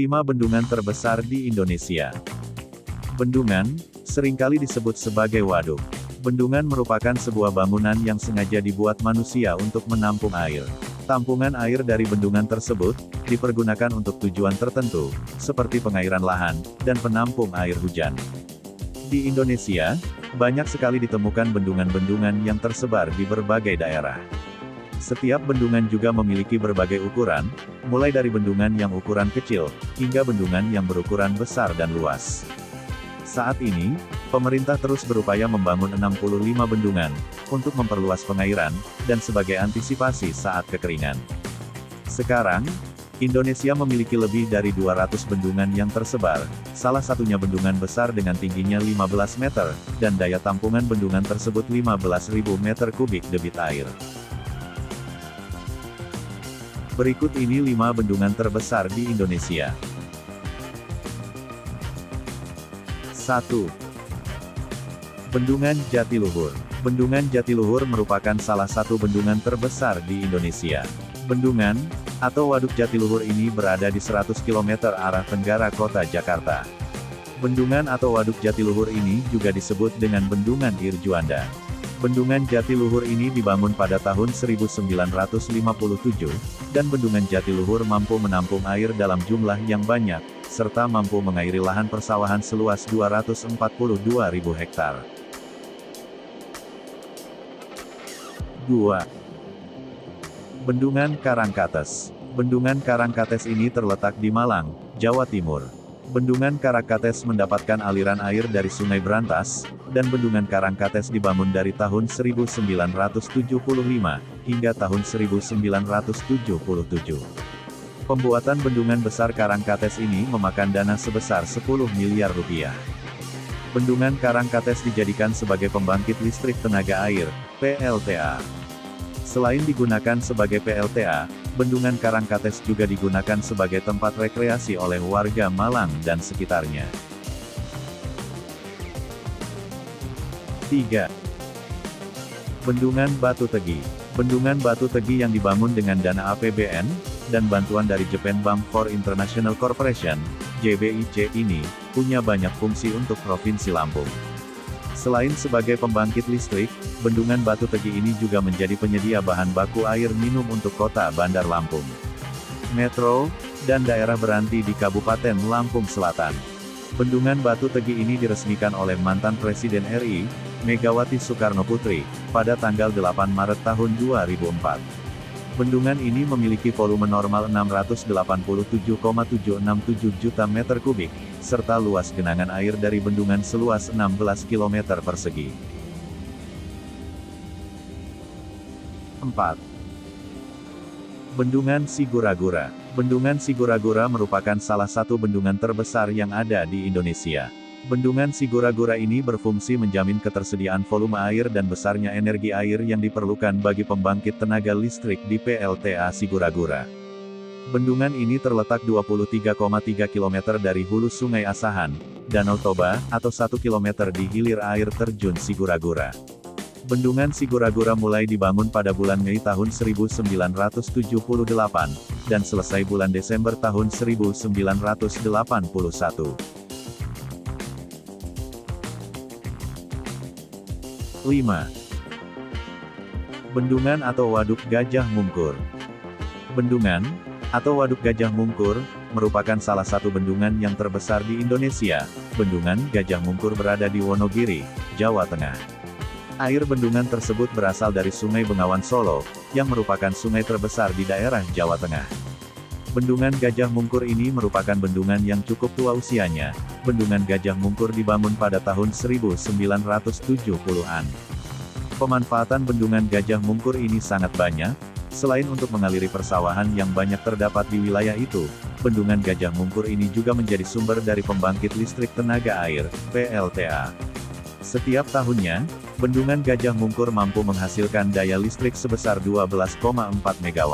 5 bendungan terbesar di Indonesia. Bendungan, seringkali disebut sebagai waduk. Bendungan merupakan sebuah bangunan yang sengaja dibuat manusia untuk menampung air. Tampungan air dari bendungan tersebut, dipergunakan untuk tujuan tertentu, seperti pengairan lahan, dan penampung air hujan. Di Indonesia, banyak sekali ditemukan bendungan-bendungan yang tersebar di berbagai daerah. Setiap bendungan juga memiliki berbagai ukuran, mulai dari bendungan yang ukuran kecil, hingga bendungan yang berukuran besar dan luas. Saat ini, pemerintah terus berupaya membangun 65 bendungan, untuk memperluas pengairan, dan sebagai antisipasi saat kekeringan. Sekarang, Indonesia memiliki lebih dari 200 bendungan yang tersebar, salah satunya bendungan besar dengan tingginya 15 meter, dan daya tampungan bendungan tersebut 15.000 meter kubik debit air. Berikut ini 5 bendungan terbesar di Indonesia. 1. Bendungan Jatiluhur. Bendungan Jatiluhur merupakan salah satu bendungan terbesar di Indonesia. Bendungan, atau Waduk Jatiluhur ini berada di 100 km arah tenggara kota Jakarta. Bendungan atau Waduk Jatiluhur ini juga disebut dengan Bendungan Irjuanda. Bendungan Jatiluhur ini dibangun pada tahun 1957, dan Bendungan Jatiluhur mampu menampung air dalam jumlah yang banyak, serta mampu mengairi lahan persawahan seluas 242.000 hektar. 2. Bendungan Karangkates. Bendungan Karangkates ini terletak di Malang, Jawa Timur. Bendungan Karangkates mendapatkan aliran air dari Sungai Brantas, dan Bendungan Karangkates dibangun dari tahun 1975, hingga tahun 1977. Pembuatan bendungan besar Karangkates ini memakan dana sebesar 10 miliar rupiah. Bendungan Karangkates dijadikan sebagai pembangkit listrik tenaga air, PLTA. Selain digunakan sebagai PLTA, Bendungan Karangkates juga digunakan sebagai tempat rekreasi oleh warga Malang dan sekitarnya. 3. Bendungan Batu Tegi. Bendungan Batu Tegi yang dibangun dengan dana APBN, dan bantuan dari Japan Bank for International Corporation, JBIC ini, punya banyak fungsi untuk Provinsi Lampung. Selain sebagai pembangkit listrik, Bendungan Batu Tegi ini juga menjadi penyedia bahan baku air minum untuk kota Bandar Lampung, Metro, dan daerah beranti di Kabupaten Lampung Selatan. Bendungan Batu Tegi ini diresmikan oleh mantan Presiden RI, Megawati Soekarnoputri, pada tanggal 8 Maret tahun 2004. Bendungan ini memiliki volume normal 687,767 juta meter kubik, serta luas genangan air dari bendungan seluas 16 km persegi. 4. Bendungan Sigura-gura. Bendungan Sigura-gura merupakan salah satu bendungan terbesar yang ada di Indonesia. Bendungan Sigura-gura ini berfungsi menjamin ketersediaan volume air dan besarnya energi air yang diperlukan bagi pembangkit tenaga listrik di PLTA Sigura-gura. Bendungan ini terletak 23,3 km dari hulu Sungai Asahan, Danau Toba, atau 1 km di hilir air terjun Sigura-gura. Bendungan Sigura-gura mulai dibangun pada bulan Mei tahun 1978, dan selesai bulan Desember tahun 1981. 5. Bendungan atau Waduk Gajah Mungkur. Bendungan, atau Waduk Gajah Mungkur, merupakan salah satu bendungan yang terbesar di Indonesia. Bendungan Gajah Mungkur berada di Wonogiri, Jawa Tengah. Air bendungan tersebut berasal dari Sungai Bengawan Solo, yang merupakan sungai terbesar di daerah Jawa Tengah. Bendungan Gajah Mungkur ini merupakan bendungan yang cukup tua usianya. Bendungan Gajah Mungkur dibangun pada tahun 1970-an. Pemanfaatan bendungan Gajah Mungkur ini sangat banyak. Selain untuk mengaliri persawahan yang banyak terdapat di wilayah itu, bendungan Gajah Mungkur ini juga menjadi sumber dari pembangkit listrik tenaga air, PLTA. Setiap tahunnya, bendungan Gajah Mungkur mampu menghasilkan daya listrik sebesar 12,4 MW.